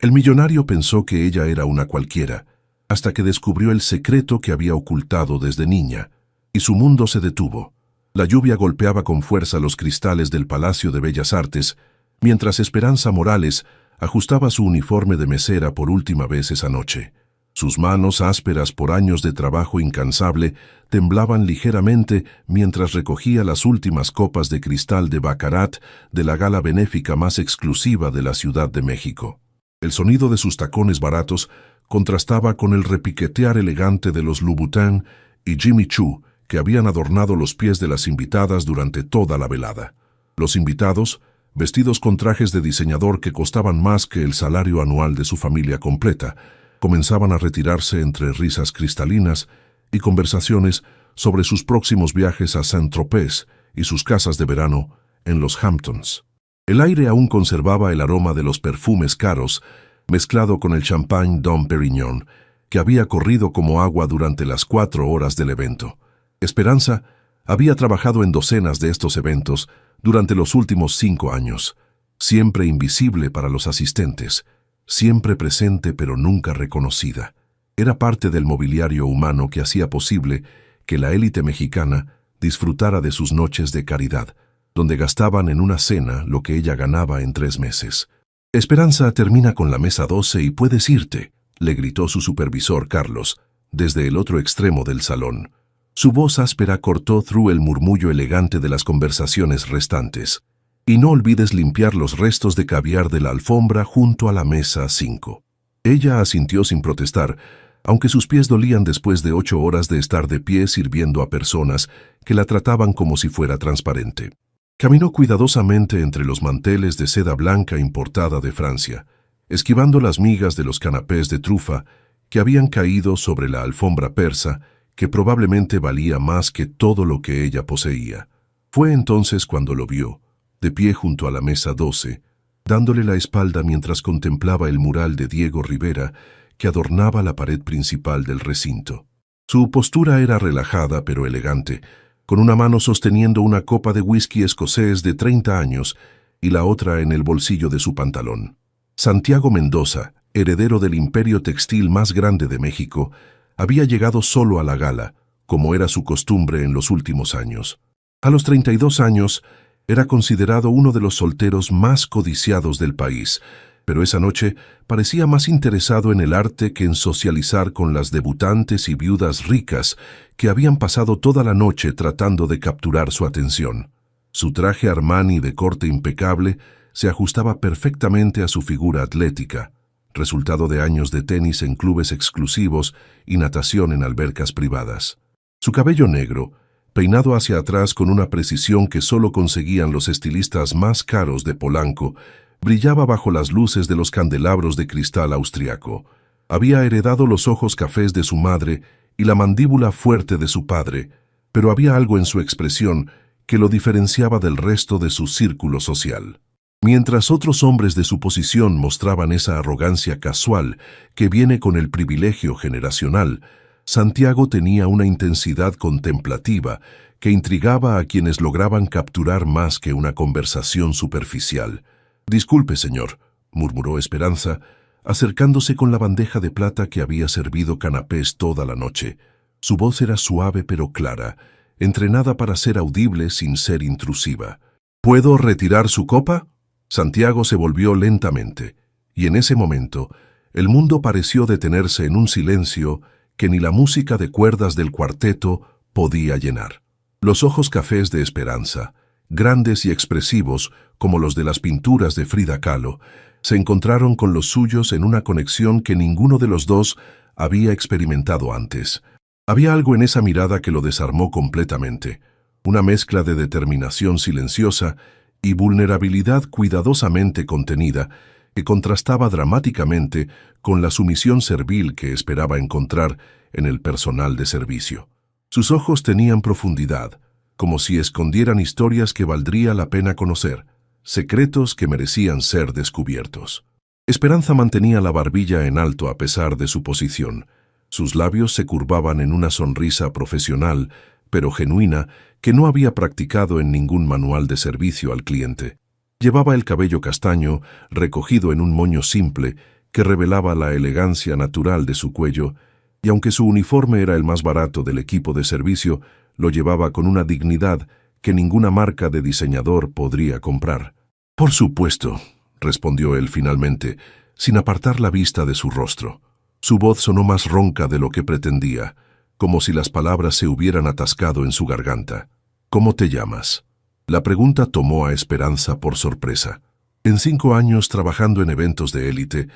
El millonario pensó que ella era una cualquiera, hasta que descubrió el secreto que había ocultado desde niña, y su mundo se detuvo. La lluvia golpeaba con fuerza los cristales del Palacio de Bellas Artes, mientras Esperanza Morales ajustaba su uniforme de mesera por última vez esa noche. Sus manos, ásperas por años de trabajo incansable, temblaban ligeramente mientras recogía las últimas copas de cristal de baccarat de la gala benéfica más exclusiva de la Ciudad de México. El sonido de sus tacones baratos contrastaba con el repiquetear elegante de los Louboutin y Jimmy Choo que habían adornado los pies de las invitadas durante toda la velada. Los invitados, vestidos con trajes de diseñador que costaban más que el salario anual de su familia completa, comenzaban a retirarse entre risas cristalinas y conversaciones sobre sus próximos viajes a Saint-Tropez y sus casas de verano en los Hamptons. El aire aún conservaba el aroma de los perfumes caros, mezclado con el champagne Dom Pérignon, que había corrido como agua durante las 4 horas del evento. Esperanza había trabajado en docenas de estos eventos durante los últimos 5 años, siempre invisible para los asistentes, siempre presente pero nunca reconocida. Era parte del mobiliario humano que hacía posible que la élite mexicana disfrutara de sus noches de caridad, donde gastaban en una cena lo que ella ganaba en 3 meses. «Esperanza, termina con la mesa 12 y puedes irte», le gritó su supervisor Carlos, desde el otro extremo del salón. Su voz áspera cortó through el murmullo elegante de las conversaciones restantes. «Y no olvides limpiar los restos de caviar de la alfombra junto a la mesa 5». Ella asintió sin protestar, aunque sus pies dolían después de 8 horas de estar de pie sirviendo a personas que la trataban como si fuera transparente. Caminó cuidadosamente entre los manteles de seda blanca importada de Francia, esquivando las migas de los canapés de trufa que habían caído sobre la alfombra persa, que probablemente valía más que todo lo que ella poseía. Fue entonces cuando lo vio, de pie junto a la mesa 12, dándole la espalda mientras contemplaba el mural de Diego Rivera que adornaba la pared principal del recinto. Su postura era relajada pero elegante, con una mano sosteniendo una copa de whisky escocés de 30 años y la otra en el bolsillo de su pantalón. Santiago Mendoza, heredero del imperio textil más grande de México, había llegado solo a la gala, como era su costumbre en los últimos años. A los 32 años, era considerado uno de los solteros más codiciados del país, pero esa noche parecía más interesado en el arte que en socializar con las debutantes y viudas ricas que habían pasado toda la noche tratando de capturar su atención. Su traje Armani de corte impecable se ajustaba perfectamente a su figura atlética, resultado de años de tenis en clubes exclusivos y natación en albercas privadas. Su cabello negro, peinado hacia atrás con una precisión que solo conseguían los estilistas más caros de Polanco, brillaba bajo las luces de los candelabros de cristal austriaco. Había heredado los ojos cafés de su madre y la mandíbula fuerte de su padre, pero había algo en su expresión que lo diferenciaba del resto de su círculo social. Mientras otros hombres de su posición mostraban esa arrogancia casual que viene con el privilegio generacional, Santiago tenía una intensidad contemplativa que intrigaba a quienes lograban capturar más que una conversación superficial. «Disculpe, señor», murmuró Esperanza, acercándose con la bandeja de plata que había servido canapés toda la noche. Su voz era suave pero clara, entrenada para ser audible sin ser intrusiva. «¿Puedo retirar su copa?» Santiago se volvió lentamente, y en ese momento el mundo pareció detenerse en un silencio que ni la música de cuerdas del cuarteto podía llenar. Los ojos cafés de Esperanza, grandes y expresivos como los de las pinturas de Frida Kahlo, se encontraron con los suyos en una conexión que ninguno de los dos había experimentado antes. Había algo en esa mirada que lo desarmó completamente, una mezcla de determinación silenciosa y vulnerabilidad cuidadosamente contenida que contrastaba dramáticamente con la sumisión servil que esperaba encontrar en el personal de servicio. Sus ojos tenían profundidad, como si escondieran historias que valdría la pena conocer, secretos que merecían ser descubiertos. Esperanza mantenía la barbilla en alto a pesar de su posición. Sus labios se curvaban en una sonrisa profesional, pero genuina, que no había practicado en ningún manual de servicio al cliente. Llevaba el cabello castaño, recogido en un moño simple, que revelaba la elegancia natural de su cuello, y aunque su uniforme era el más barato del equipo de servicio, lo llevaba con una dignidad que ninguna marca de diseñador podría comprar. «Por supuesto», respondió él finalmente, sin apartar la vista de su rostro. Su voz sonó más ronca de lo que pretendía, como si las palabras se hubieran atascado en su garganta. «¿Cómo te llamas?». La pregunta tomó a Esperanza por sorpresa. En 5 años trabajando en eventos de élite,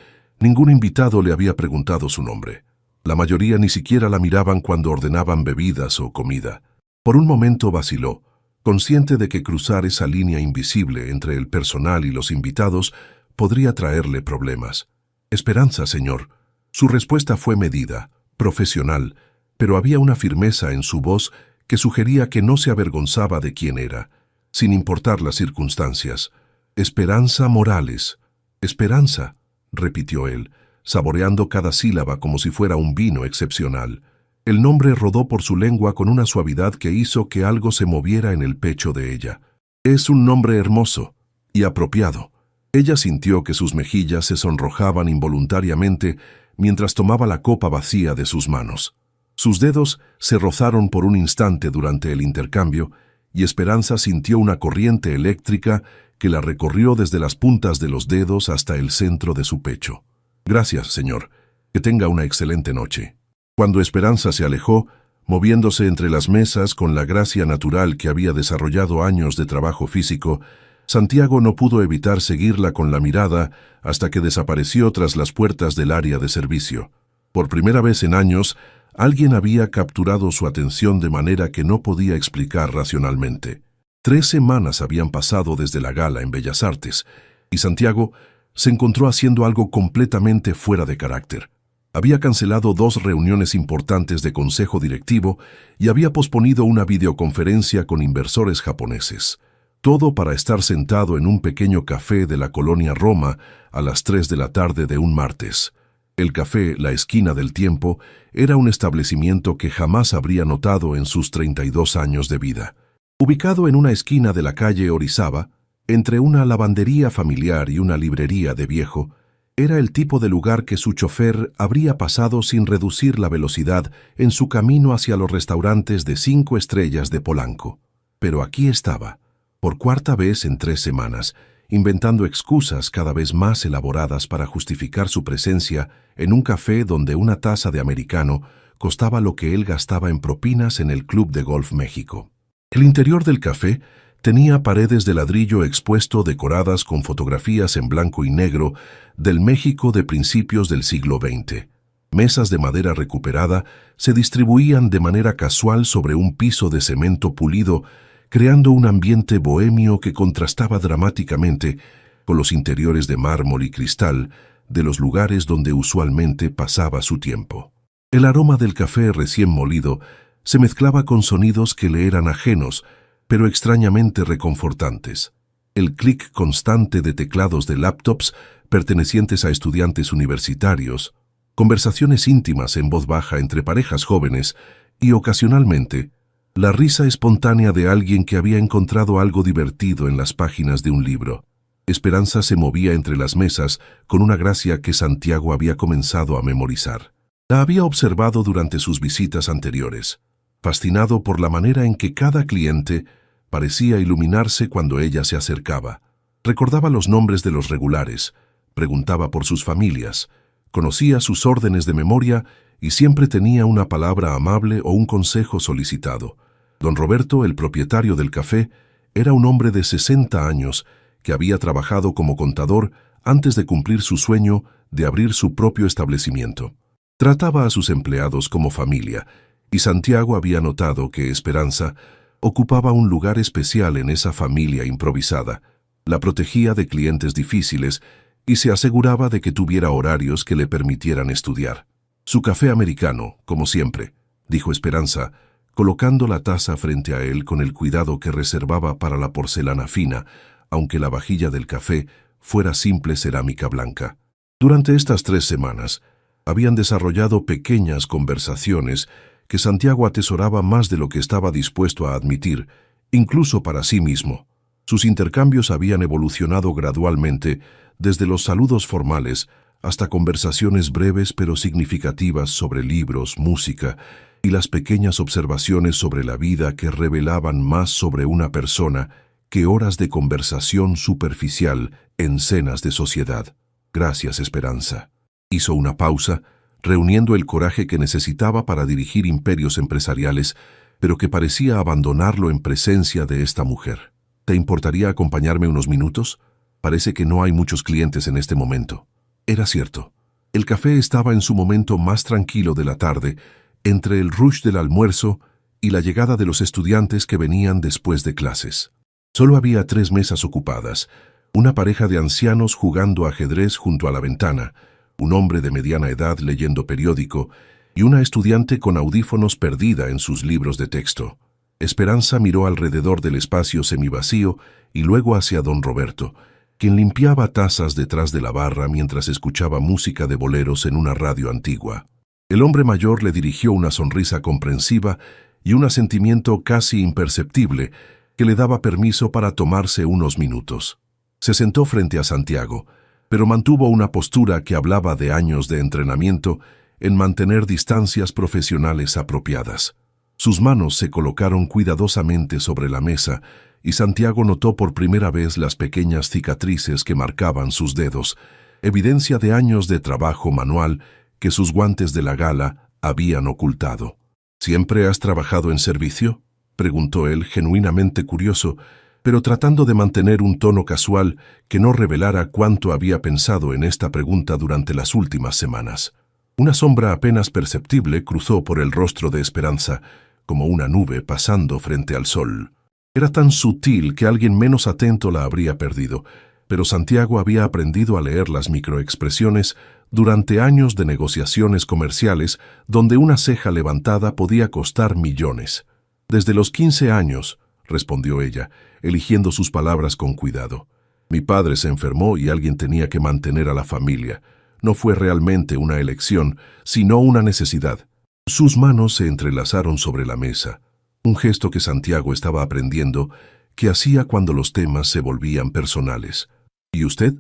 ningún invitado le había preguntado su nombre. La mayoría ni siquiera la miraban cuando ordenaban bebidas o comida. Por un momento vaciló, consciente de que cruzar esa línea invisible entre el personal y los invitados podría traerle problemas. «Esperanza, señor». Su respuesta fue medida, profesional, pero había una firmeza en su voz que sugería que no se avergonzaba de quién era, sin importar las circunstancias. «Esperanza Morales». «Esperanza», repitió él, saboreando cada sílaba como si fuera un vino excepcional. El nombre rodó por su lengua con una suavidad que hizo que algo se moviera en el pecho de ella. «Es un nombre hermoso y apropiado». Ella sintió que sus mejillas se sonrojaban involuntariamente mientras tomaba la copa vacía de sus manos. Sus dedos se rozaron por un instante durante el intercambio y Esperanza sintió una corriente eléctrica que la recorrió desde las puntas de los dedos hasta el centro de su pecho. «Gracias, señor. Que tenga una excelente noche». Cuando Esperanza se alejó, moviéndose entre las mesas con la gracia natural que había desarrollado años de trabajo físico, Santiago no pudo evitar seguirla con la mirada hasta que desapareció tras las puertas del área de servicio. Por primera vez en años, alguien había capturado su atención de manera que no podía explicar racionalmente. 3 semanas habían pasado desde la gala en Bellas Artes, y Santiago se encontró haciendo algo completamente fuera de carácter. Había cancelado 2 reuniones importantes de consejo directivo y había posponido una videoconferencia con inversores japoneses. Todo para estar sentado en un pequeño café de la colonia Roma a las 3 de la tarde de un martes. El café La Esquina del Tiempo era un establecimiento que jamás habría notado en sus 32 años de vida. Ubicado en una esquina de la calle Orizaba, entre una lavandería familiar y una librería de viejo, era el tipo de lugar que su chofer habría pasado sin reducir la velocidad en su camino hacia los restaurantes de 5 estrellas de Polanco. Pero aquí estaba, por 4ª vez en 3 semanas, inventando excusas cada vez más elaboradas para justificar su presencia en un café donde una taza de americano costaba lo que él gastaba en propinas en el Club de Golf México. El interior del café tenía paredes de ladrillo expuesto decoradas con fotografías en blanco y negro del México de principios del siglo XX. Mesas de madera recuperada se distribuían de manera casual sobre un piso de cemento pulido, creando un ambiente bohemio que contrastaba dramáticamente con los interiores de mármol y cristal de los lugares donde usualmente pasaba su tiempo. El aroma del café recién molido se mezclaba con sonidos que le eran ajenos, pero extrañamente reconfortantes. El clic constante de teclados de laptops pertenecientes a estudiantes universitarios, conversaciones íntimas en voz baja entre parejas jóvenes y, ocasionalmente, la risa espontánea de alguien que había encontrado algo divertido en las páginas de un libro. Esperanza se movía entre las mesas con una gracia que Santiago había comenzado a memorizar. La había observado durante sus visitas anteriores, fascinado por la manera en que cada cliente parecía iluminarse cuando ella se acercaba. Recordaba los nombres de los regulares, preguntaba por sus familias, conocía sus órdenes de memoria y siempre tenía una palabra amable o un consejo solicitado. Don Roberto, el propietario del café, era un hombre de 60 años que había trabajado como contador antes de cumplir su sueño de abrir su propio establecimiento. Trataba a sus empleados como familia, y Santiago había notado que Esperanza ocupaba un lugar especial en esa familia improvisada. La protegía de clientes difíciles y se aseguraba de que tuviera horarios que le permitieran estudiar. «Su café americano, como siempre», dijo Esperanza, colocando la taza frente a él con el cuidado que reservaba para la porcelana fina, aunque la vajilla del café fuera simple cerámica blanca. Durante estas 3 semanas, habían desarrollado pequeñas conversaciones que Santiago atesoraba más de lo que estaba dispuesto a admitir, incluso para sí mismo. Sus intercambios habían evolucionado gradualmente desde los saludos formales hasta conversaciones breves pero significativas sobre libros, música y las pequeñas observaciones sobre la vida que revelaban más sobre una persona que horas de conversación superficial en cenas de sociedad. Gracias, Esperanza. Hizo una pausa, reuniendo el coraje que necesitaba para dirigir imperios empresariales, pero que parecía abandonarlo en presencia de esta mujer. ¿Te importaría acompañarme unos minutos? Parece que no hay muchos clientes en este momento. Era cierto. El café estaba en su momento más tranquilo de la tarde, entre el rush del almuerzo y la llegada de los estudiantes que venían después de clases. Solo había 3 mesas ocupadas, una pareja de ancianos jugando ajedrez junto a la ventana, un hombre de mediana edad leyendo periódico y una estudiante con audífonos perdida en sus libros de texto. Esperanza miró alrededor del espacio semivacío y luego hacia don Roberto, quien limpiaba tazas detrás de la barra mientras escuchaba música de boleros en una radio antigua. El hombre mayor le dirigió una sonrisa comprensiva y un asentimiento casi imperceptible que le daba permiso para tomarse unos minutos. Se sentó frente a Santiago, pero mantuvo una postura que hablaba de años de entrenamiento en mantener distancias profesionales apropiadas. Sus manos se colocaron cuidadosamente sobre la mesa y Santiago notó por primera vez las pequeñas cicatrices que marcaban sus dedos, evidencia de años de trabajo manual que sus guantes de la gala habían ocultado. ¿Siempre has trabajado en servicio?, preguntó él, genuinamente curioso, pero tratando de mantener un tono casual que no revelara cuánto había pensado en esta pregunta durante las últimas semanas. Una sombra apenas perceptible cruzó por el rostro de Esperanza, como una nube pasando frente al sol. Era tan sutil que alguien menos atento la habría perdido, pero Santiago había aprendido a leer las microexpresiones durante años de negociaciones comerciales donde una ceja levantada podía costar millones. Desde los 15 años, respondió ella, eligiendo sus palabras con cuidado. Mi padre se enfermó y alguien tenía que mantener a la familia. No fue realmente una elección, sino una necesidad. Sus manos se entrelazaron sobre la mesa, un gesto que Santiago estaba aprendiendo que hacía cuando los temas se volvían personales. ¿Y usted?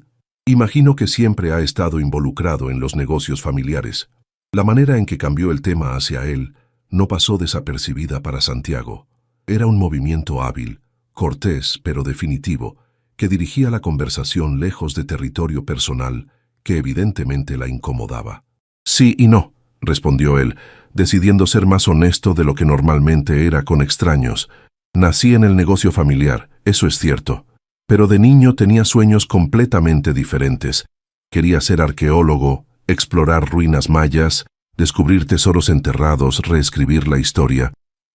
Imagino que siempre ha estado involucrado en los negocios familiares. La manera en que cambió el tema hacia él no pasó desapercibida para Santiago. Era un movimiento hábil, cortés pero definitivo, que dirigía la conversación lejos de territorio personal que evidentemente la incomodaba. Sí y no, respondió él, decidiendo ser más honesto de lo que normalmente era con extraños. Nací en el negocio familiar, eso es cierto, pero de niño tenía sueños completamente diferentes. Quería ser arqueólogo, explorar ruinas mayas, descubrir tesoros enterrados, reescribir la historia.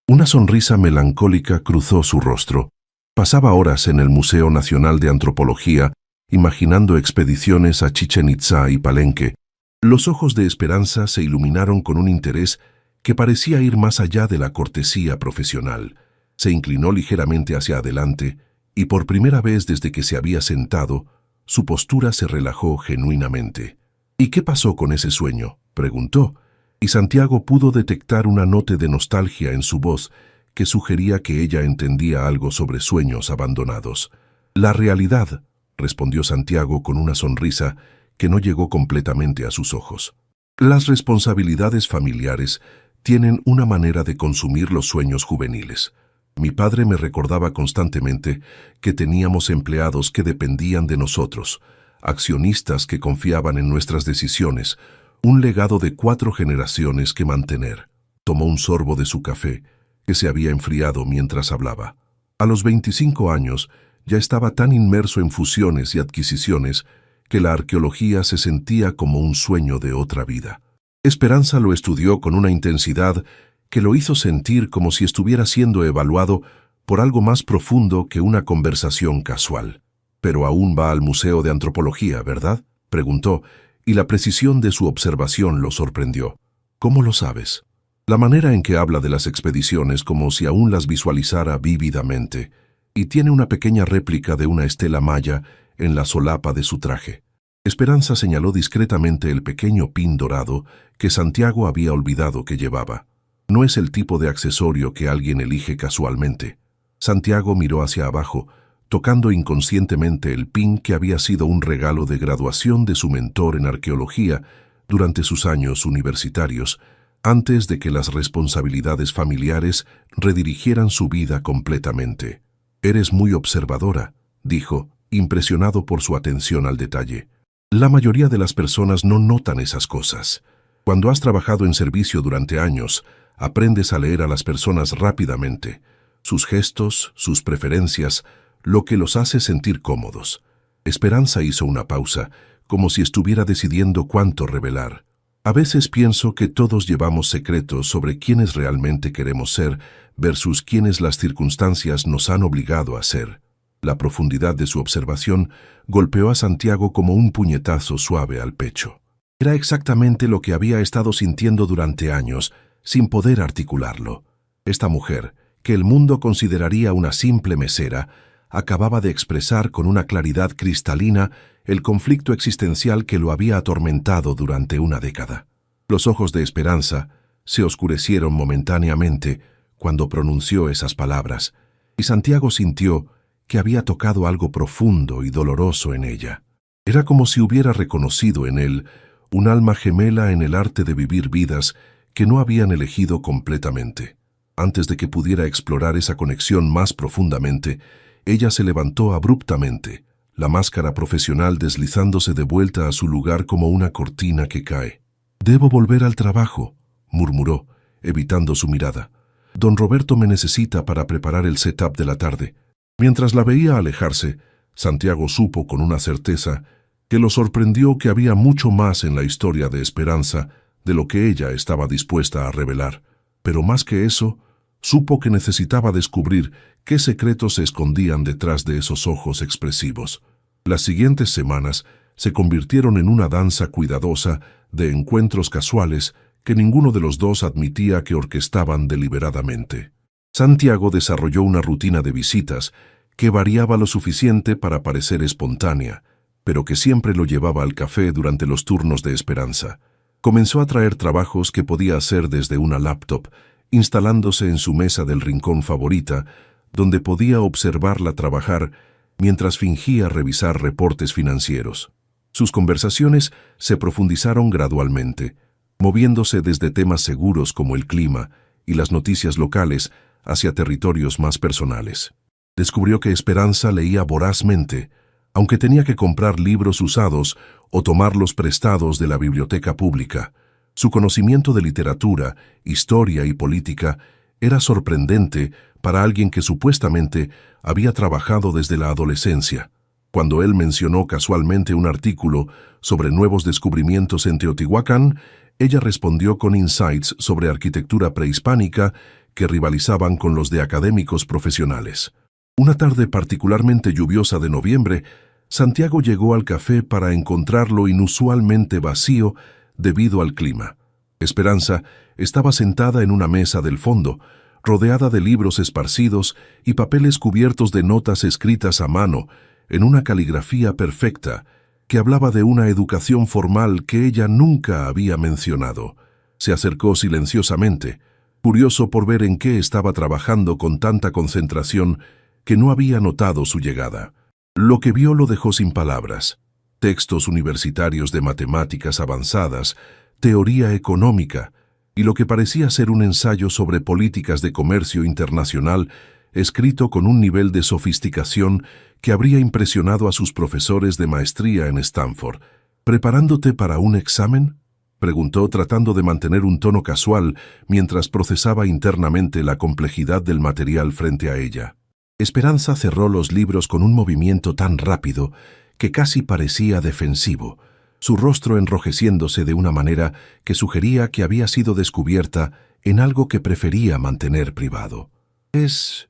Una sonrisa melancólica cruzó su rostro. Pasaba horas en el Museo Nacional de Antropología, imaginando expediciones a Chichén Itzá y Palenque. Los ojos de Esperanza se iluminaron con un interés que parecía ir más allá de la cortesía profesional. Se inclinó ligeramente hacia adelante y por primera vez desde que se había sentado, su postura se relajó genuinamente. ¿Y qué pasó con ese sueño?, preguntó, y Santiago pudo detectar una nota de nostalgia en su voz que sugería que ella entendía algo sobre sueños abandonados. La realidad, respondió Santiago con una sonrisa que no llegó completamente a sus ojos. Las responsabilidades familiares tienen una manera de consumir los sueños juveniles. Mi padre me recordaba constantemente que teníamos empleados que dependían de nosotros, accionistas que confiaban en nuestras decisiones, un legado de 4 generaciones que mantener. Tomó un sorbo de su café, que se había enfriado mientras hablaba. A los 25 años ya estaba tan inmerso en fusiones y adquisiciones que la arqueología se sentía como un sueño de otra vida. Esperanza lo estudió con una intensidad que lo hizo sentir como si estuviera siendo evaluado por algo más profundo que una conversación casual. «Pero aún va al Museo de Antropología, ¿verdad?», preguntó, y la precisión de su observación lo sorprendió. «¿Cómo lo sabes?». La manera en que habla de las expediciones como si aún las visualizara vívidamente, y tiene una pequeña réplica de una estela maya en la solapa de su traje. Esperanza señaló discretamente el pequeño pin dorado que Santiago había olvidado que llevaba. No es el tipo de accesorio que alguien elige casualmente. Santiago miró hacia abajo, tocando inconscientemente el pin que había sido un regalo de graduación de su mentor en arqueología durante sus años universitarios, antes de que las responsabilidades familiares redirigieran su vida completamente. «Eres muy observadora», dijo, impresionado por su atención al detalle. «La mayoría de las personas no notan esas cosas. Cuando has trabajado en servicio durante años, aprendes a leer a las personas rápidamente, sus gestos, sus preferencias, lo que los hace sentir cómodos». Esperanza hizo una pausa, como si estuviera decidiendo cuánto revelar. «A veces pienso que todos llevamos secretos sobre quiénes realmente queremos ser versus quiénes las circunstancias nos han obligado a ser». La profundidad de su observación golpeó a Santiago como un puñetazo suave al pecho. Era exactamente lo que había estado sintiendo durante años, sin poder articularlo. Esta mujer, que el mundo consideraría una simple mesera, acababa de expresar con una claridad cristalina el conflicto existencial que lo había atormentado durante una década. Los ojos de Esperanza se oscurecieron momentáneamente cuando pronunció esas palabras, y Santiago sintió que había tocado algo profundo y doloroso en ella. Era como si hubiera reconocido en él un alma gemela en el arte de vivir vidas que no habían elegido completamente. Antes de que pudiera explorar esa conexión más profundamente, ella se levantó abruptamente, la máscara profesional deslizándose de vuelta a su lugar como una cortina que cae. «Debo volver al trabajo», murmuró, evitando su mirada. «Don Roberto me necesita para preparar el setup de la tarde». Mientras la veía alejarse, Santiago supo con una certeza que lo sorprendió que había mucho más en la historia de Esperanza de lo que ella estaba dispuesta a revelar. Pero más que eso, supo que necesitaba descubrir qué secretos se escondían detrás de esos ojos expresivos. Las siguientes semanas se convirtieron en una danza cuidadosa de encuentros casuales que ninguno de los dos admitía que orquestaban deliberadamente. Santiago desarrolló una rutina de visitas que variaba lo suficiente para parecer espontánea, pero que siempre lo llevaba al café durante los turnos de Esperanza. Comenzó a traer trabajos que podía hacer desde una laptop, instalándose en su mesa del rincón favorita, donde podía observarla trabajar mientras fingía revisar reportes financieros. Sus conversaciones se profundizaron gradualmente, moviéndose desde temas seguros como el clima y las noticias locales hacia territorios más personales. Descubrió que Esperanza leía vorazmente, aunque tenía que comprar libros usados o tomarlos prestados de la biblioteca pública. Su conocimiento de literatura, historia y política era sorprendente para alguien que supuestamente había trabajado desde la adolescencia. Cuando él mencionó casualmente un artículo sobre nuevos descubrimientos en Teotihuacán, ella respondió con insights sobre arquitectura prehispánica que rivalizaban con los de académicos profesionales. Una tarde particularmente lluviosa de noviembre, Santiago llegó al café para encontrarlo inusualmente vacío debido al clima. Esperanza estaba sentada en una mesa del fondo, rodeada de libros esparcidos y papeles cubiertos de notas escritas a mano, en una caligrafía perfecta, que hablaba de una educación formal que ella nunca había mencionado. Se acercó silenciosamente, curioso por ver en qué estaba trabajando con tanta concentración que no había notado su llegada. Lo que vio lo dejó sin palabras. Textos universitarios de matemáticas avanzadas, teoría económica y lo que parecía ser un ensayo sobre políticas de comercio internacional escrito con un nivel de sofisticación que habría impresionado a sus profesores de maestría en Stanford. «¿Preparándote para un examen?», preguntó tratando de mantener un tono casual mientras procesaba internamente la complejidad del material frente a ella. Esperanza cerró los libros con un movimiento tan rápido que casi parecía defensivo, su rostro enrojeciéndose de una manera que sugería que había sido descubierta en algo que prefería mantener privado. Es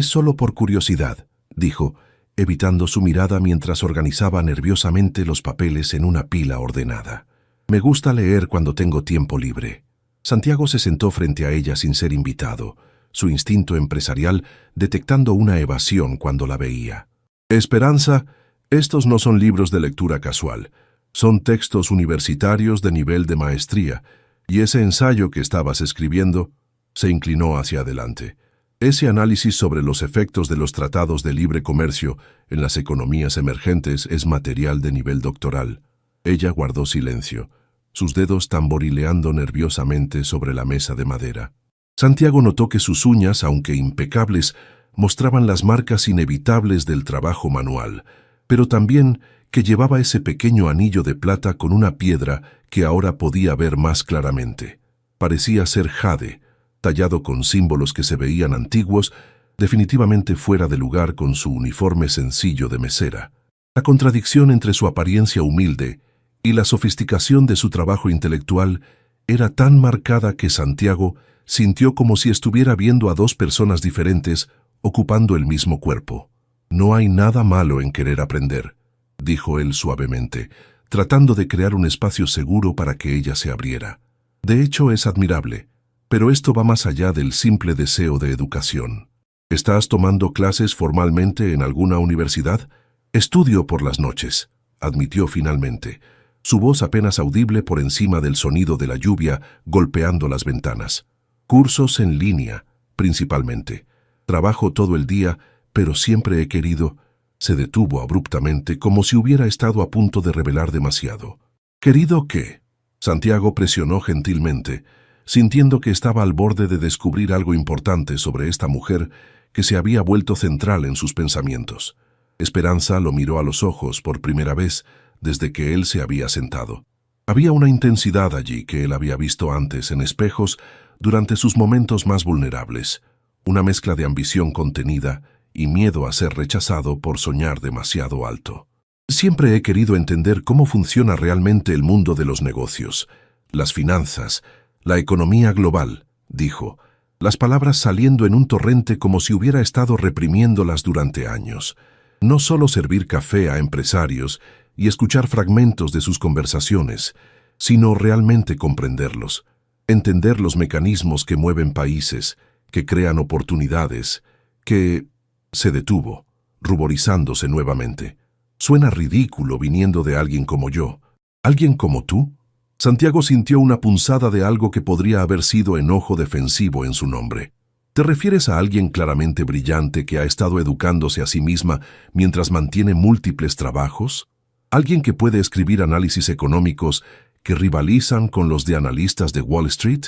solo por curiosidad», dijo, evitando su mirada mientras organizaba nerviosamente los papeles en una pila ordenada. «Me gusta leer cuando tengo tiempo libre». Santiago se sentó frente a ella sin ser invitado, su instinto empresarial detectando una evasión cuando la veía. «Esperanza, estos no son libros de lectura casual. Son textos universitarios de nivel de maestría, y ese ensayo que estabas escribiendo…» Se inclinó hacia adelante. Ese análisis sobre los efectos de los tratados de libre comercio en las economías emergentes es material de nivel doctoral. Ella guardó silencio, sus dedos tamborileando nerviosamente sobre la mesa de madera. Santiago notó que sus uñas, aunque impecables, mostraban las marcas inevitables del trabajo manual, pero también que llevaba ese pequeño anillo de plata con una piedra que ahora podía ver más claramente. Parecía ser jade, tallado con símbolos que se veían antiguos, definitivamente fuera de lugar con su uniforme sencillo de mesera. La contradicción entre su apariencia humilde y la sofisticación de su trabajo intelectual era tan marcada que Santiago sintió como si estuviera viendo a dos personas diferentes ocupando el mismo cuerpo. «No hay nada malo en querer aprender», dijo él suavemente, tratando de crear un espacio seguro para que ella se abriera. «De hecho, es admirable, pero esto va más allá del simple deseo de educación. ¿Estás tomando clases formalmente en alguna universidad?» «Estudio por las noches», admitió finalmente, su voz apenas audible por encima del sonido de la lluvia golpeando las ventanas. «Cursos en línea, principalmente. Trabajo todo el día, pero siempre he querido...» Se detuvo abruptamente, como si hubiera estado a punto de revelar demasiado. «¿Querido qué?» Santiago presionó gentilmente, sintiendo que estaba al borde de descubrir algo importante sobre esta mujer que se había vuelto central en sus pensamientos. Esperanza lo miró a los ojos por primera vez desde que él se había sentado. Había una intensidad allí que él había visto antes en espejos durante sus momentos más vulnerables, una mezcla de ambición contenida y miedo a ser rechazado por soñar demasiado alto. «Siempre he querido entender cómo funciona realmente el mundo de los negocios, las finanzas, la economía global», dijo, las palabras saliendo en un torrente como si hubiera estado reprimiéndolas durante años. No solo servir café a empresarios y escuchar fragmentos de sus conversaciones, sino realmente comprenderlos, entender los mecanismos que mueven países, que crean oportunidades, que... Se detuvo, ruborizándose nuevamente. «Suena ridículo viniendo de alguien como yo. ¿Alguien como tú?» Santiago sintió una punzada de algo que podría haber sido enojo defensivo en su nombre. «¿Te refieres a alguien claramente brillante que ha estado educándose a sí misma mientras mantiene múltiples trabajos? ¿Alguien que puede escribir análisis económicos que rivalizan con los de analistas de Wall Street?»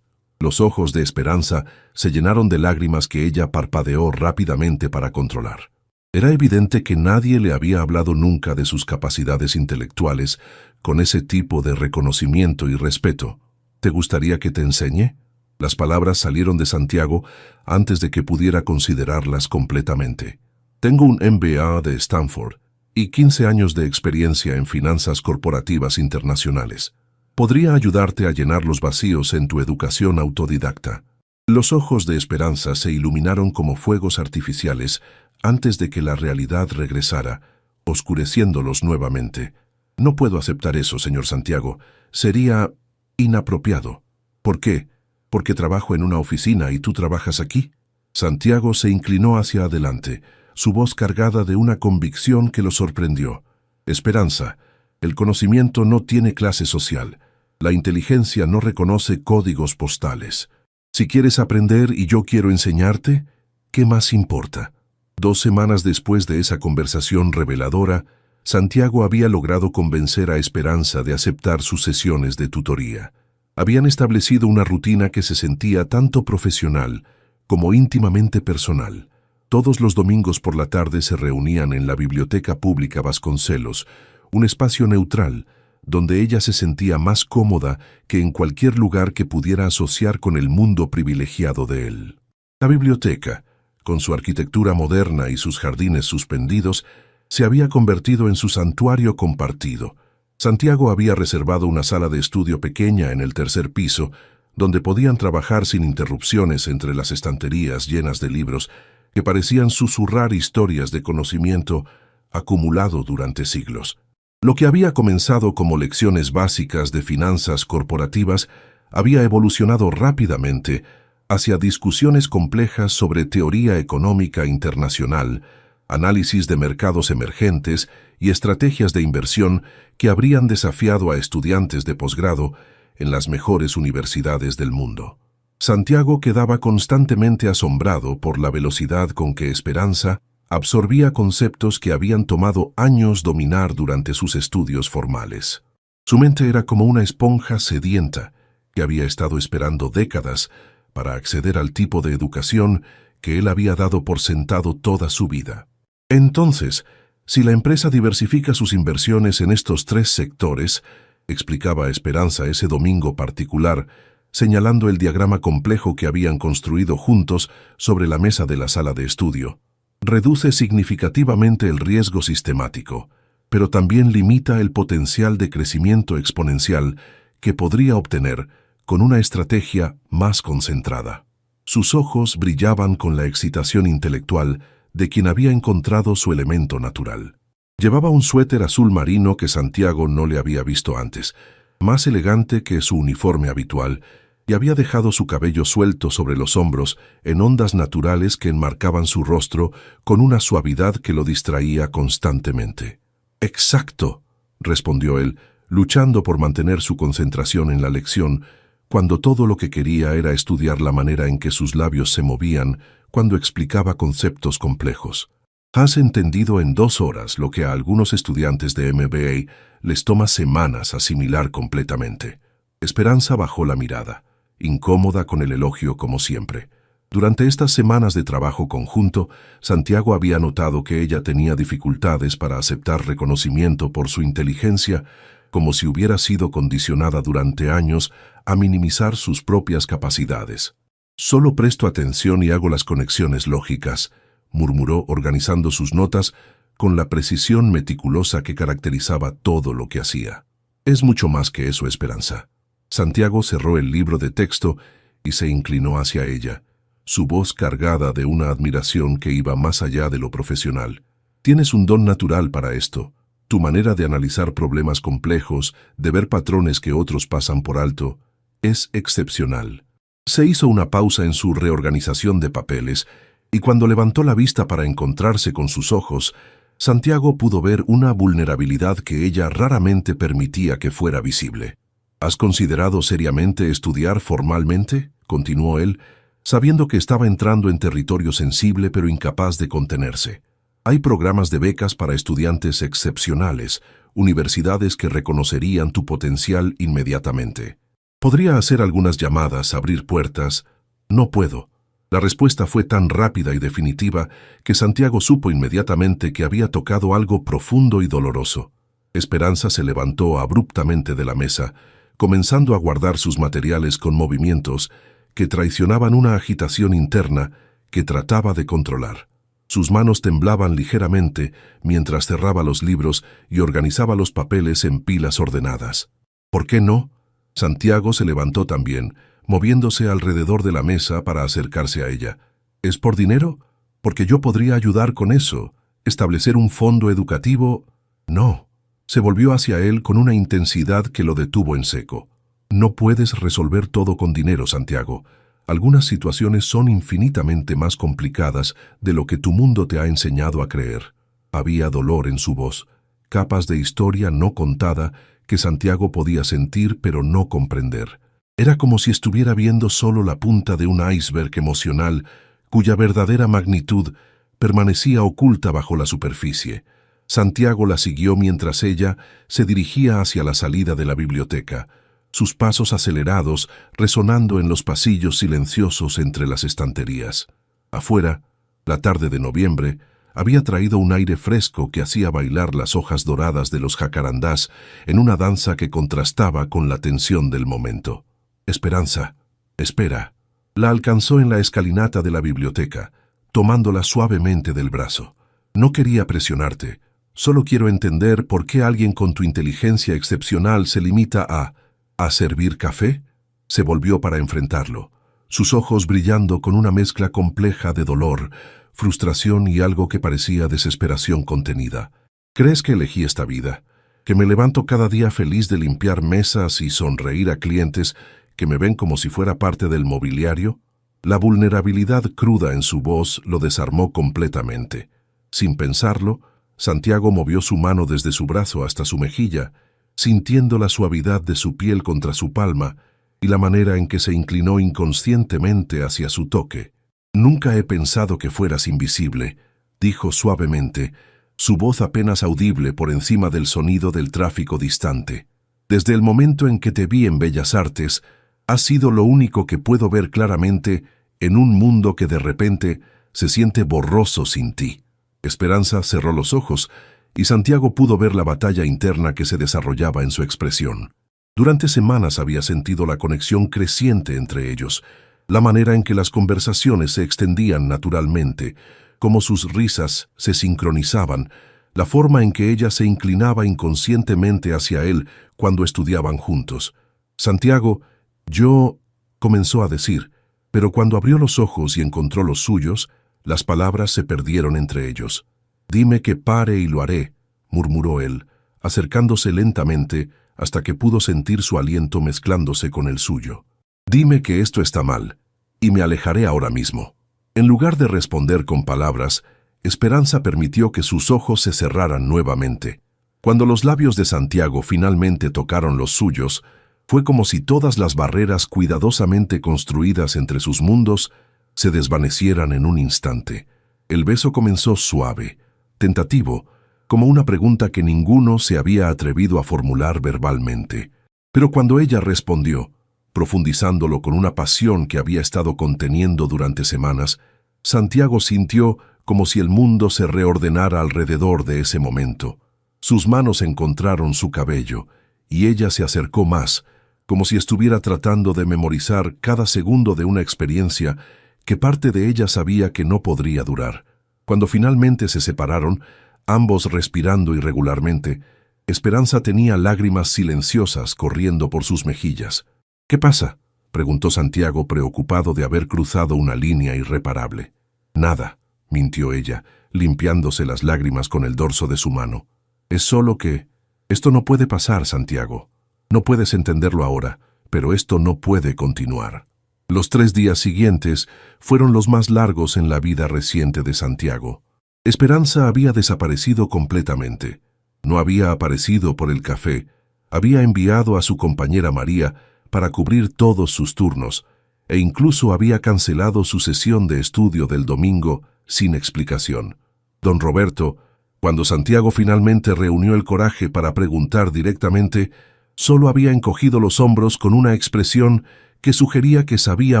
Los ojos de Esperanza se llenaron de lágrimas que ella parpadeó rápidamente para controlar. Era evidente que nadie le había hablado nunca de sus capacidades intelectuales con ese tipo de reconocimiento y respeto. «¿Te gustaría que te enseñe?» Las palabras salieron de Santiago antes de que pudiera considerarlas completamente. «Tengo un MBA de Stanford y 15 años de experiencia en finanzas corporativas internacionales. Podría ayudarte a llenar los vacíos en tu educación autodidacta». Los ojos de Esperanza se iluminaron como fuegos artificiales antes de que la realidad regresara, oscureciéndolos nuevamente. «No puedo aceptar eso, señor Santiago. Sería inapropiado». «¿Por qué? ¿Porque trabajo en una oficina y tú trabajas aquí?» Santiago se inclinó hacia adelante, su voz cargada de una convicción que lo sorprendió. «Esperanza, el conocimiento no tiene clase social. La inteligencia no reconoce códigos postales. Si quieres aprender y yo quiero enseñarte, ¿qué más importa?». 2 semanas después de esa conversación reveladora, Santiago había logrado convencer a Esperanza de aceptar sus sesiones de tutoría. Habían establecido una rutina que se sentía tanto profesional como íntimamente personal. Todos los domingos por la tarde se reunían en la Biblioteca Pública Vasconcelos, un espacio neutral, donde ella se sentía más cómoda que en cualquier lugar que pudiera asociar con el mundo privilegiado de él. La biblioteca, con su arquitectura moderna y sus jardines suspendidos, se había convertido en su santuario compartido. Santiago había reservado una sala de estudio pequeña en el 3er piso, donde podían trabajar sin interrupciones entre las estanterías llenas de libros que parecían susurrar historias de conocimiento acumulado durante siglos. Lo que había comenzado como lecciones básicas de finanzas corporativas había evolucionado rápidamente hacia discusiones complejas sobre teoría económica internacional, análisis de mercados emergentes y estrategias de inversión que habrían desafiado a estudiantes de posgrado en las mejores universidades del mundo. Santiago quedaba constantemente asombrado por la velocidad con que Esperanza absorbía conceptos que habían tomado años dominar durante sus estudios formales. Su mente era como una esponja sedienta que había estado esperando décadas para acceder al tipo de educación que él había dado por sentado toda su vida. Entonces, si la empresa diversifica sus inversiones en estos 3 sectores, explicaba Esperanza ese domingo particular, señalando el diagrama complejo que habían construido juntos sobre la mesa de la sala de estudio, reduce significativamente el riesgo sistemático, pero también limita el potencial de crecimiento exponencial que podría obtener con una estrategia más concentrada. Sus ojos brillaban con la excitación intelectual de quien había encontrado su elemento natural. Llevaba un suéter azul marino que Santiago no le había visto antes, más elegante que su uniforme habitual, y había dejado su cabello suelto sobre los hombros en ondas naturales que enmarcaban su rostro con una suavidad que lo distraía constantemente. «Exacto», respondió él, luchando por mantener su concentración en la lección, cuando todo lo que quería era estudiar la manera en que sus labios se movían cuando explicaba conceptos complejos. «Has entendido en 2 horas lo que a algunos estudiantes de MBA les toma semanas asimilar completamente». Esperanza bajó la mirada, incómoda con el elogio como siempre. Durante estas semanas de trabajo conjunto, Santiago había notado que ella tenía dificultades para aceptar reconocimiento por su inteligencia, como si hubiera sido condicionada durante años a minimizar sus propias capacidades. «Solo presto atención y hago las conexiones lógicas», murmuró organizando sus notas con la precisión meticulosa que caracterizaba todo lo que hacía. «Es mucho más que eso, Esperanza». Santiago cerró el libro de texto y se inclinó hacia ella, su voz cargada de una admiración que iba más allá de lo profesional. «Tienes un don natural para esto. Tu manera de analizar problemas complejos, de ver patrones que otros pasan por alto, es excepcional». Se hizo una pausa en su reorganización de papeles, y cuando levantó la vista para encontrarse con sus ojos, Santiago pudo ver una vulnerabilidad que ella raramente permitía que fuera visible. «¿Has considerado seriamente estudiar formalmente?», continuó él, sabiendo que estaba entrando en territorio sensible pero incapaz de contenerse. «Hay programas de becas para estudiantes excepcionales, universidades que reconocerían tu potencial inmediatamente. Podría hacer algunas llamadas, abrir puertas». «No puedo». La respuesta fue tan rápida y definitiva que Santiago supo inmediatamente que había tocado algo profundo y doloroso. Esperanza se levantó abruptamente de la mesa, comenzando a guardar sus materiales con movimientos que traicionaban una agitación interna que trataba de controlar. Sus manos temblaban ligeramente mientras cerraba los libros y organizaba los papeles en pilas ordenadas. «¿Por qué no?». Santiago se levantó también, moviéndose alrededor de la mesa para acercarse a ella. «¿Es por dinero? Porque yo podría ayudar con eso. ¿Establecer un fondo educativo?». «No». Se volvió hacia él con una intensidad que lo detuvo en seco. «No puedes resolver todo con dinero, Santiago. Algunas situaciones son infinitamente más complicadas de lo que tu mundo te ha enseñado a creer». Había dolor en su voz, capas de historia no contada que Santiago podía sentir pero no comprender. Era como si estuviera viendo solo la punta de un iceberg emocional cuya verdadera magnitud permanecía oculta bajo la superficie. Santiago la siguió mientras ella se dirigía hacia la salida de la biblioteca, sus pasos acelerados resonando en los pasillos silenciosos entre las estanterías. Afuera, la tarde de noviembre había traído un aire fresco que hacía bailar las hojas doradas de los jacarandás en una danza que contrastaba con la tensión del momento. «Esperanza, espera». La alcanzó en la escalinata de la biblioteca, tomándola suavemente del brazo. «No quería presionarte. Solo quiero entender por qué alguien con tu inteligencia excepcional se limita a servir café». Se volvió para enfrentarlo, sus ojos brillando con una mezcla compleja de dolor, frustración y algo que parecía desesperación contenida. «¿Crees que elegí esta vida? ¿Que me levanto cada día feliz de limpiar mesas y sonreír a clientes que me ven como si fuera parte del mobiliario?» La vulnerabilidad cruda en su voz lo desarmó completamente. Sin pensarlo, Santiago movió su mano desde su brazo hasta su mejilla, sintiendo la suavidad de su piel contra su palma, y la manera en que se inclinó inconscientemente hacia su toque. «Nunca he pensado que fueras invisible», dijo suavemente, su voz apenas audible por encima del sonido del tráfico distante. «Desde el momento en que te vi en Bellas Artes, has sido lo único que puedo ver claramente en un mundo que de repente se siente borroso sin ti». Esperanza cerró los ojos y Santiago pudo ver la batalla interna que se desarrollaba en su expresión. Durante semanas había sentido la conexión creciente entre ellos, la manera en que las conversaciones se extendían naturalmente, cómo sus risas se sincronizaban, la forma en que ella se inclinaba inconscientemente hacia él cuando estudiaban juntos. «Santiago, yo», comenzó a decir, pero cuando abrió los ojos y encontró los suyos, las palabras se perdieron entre ellos. «Dime que pare y lo haré», murmuró él, acercándose lentamente hasta que pudo sentir su aliento mezclándose con el suyo. «Dime que esto está mal, y me alejaré ahora mismo». En lugar de responder con palabras, Esperanza permitió que sus ojos se cerraran nuevamente. Cuando los labios de Santiago finalmente tocaron los suyos, fue como si todas las barreras cuidadosamente construidas entre sus mundos se desvanecieran en un instante. El beso comenzó suave, tentativo, como una pregunta que ninguno se había atrevido a formular verbalmente. Pero cuando ella respondió, profundizándolo con una pasión que había estado conteniendo durante semanas, Santiago sintió como si el mundo se reordenara alrededor de ese momento. Sus manos encontraron su cabello, y ella se acercó más, como si estuviera tratando de memorizar cada segundo de una experiencia que parte de ella sabía que no podría durar. Cuando finalmente se separaron, ambos respirando irregularmente, Esperanza tenía lágrimas silenciosas corriendo por sus mejillas. «¿Qué pasa?», preguntó Santiago, preocupado de haber cruzado una línea irreparable. «Nada», mintió ella, limpiándose las lágrimas con el dorso de su mano. «Es solo que... Esto no puede pasar, Santiago. No puedes entenderlo ahora, pero esto no puede continuar». Los 3 días siguientes fueron los más largos en la vida reciente de Santiago. Esperanza había desaparecido completamente. No había aparecido por el café. Había enviado a su compañera María para cubrir todos sus turnos, e incluso había cancelado su sesión de estudio del domingo sin explicación. Don Roberto, cuando Santiago finalmente reunió el coraje para preguntar directamente, solo había encogido los hombros con una expresión que sugería que sabía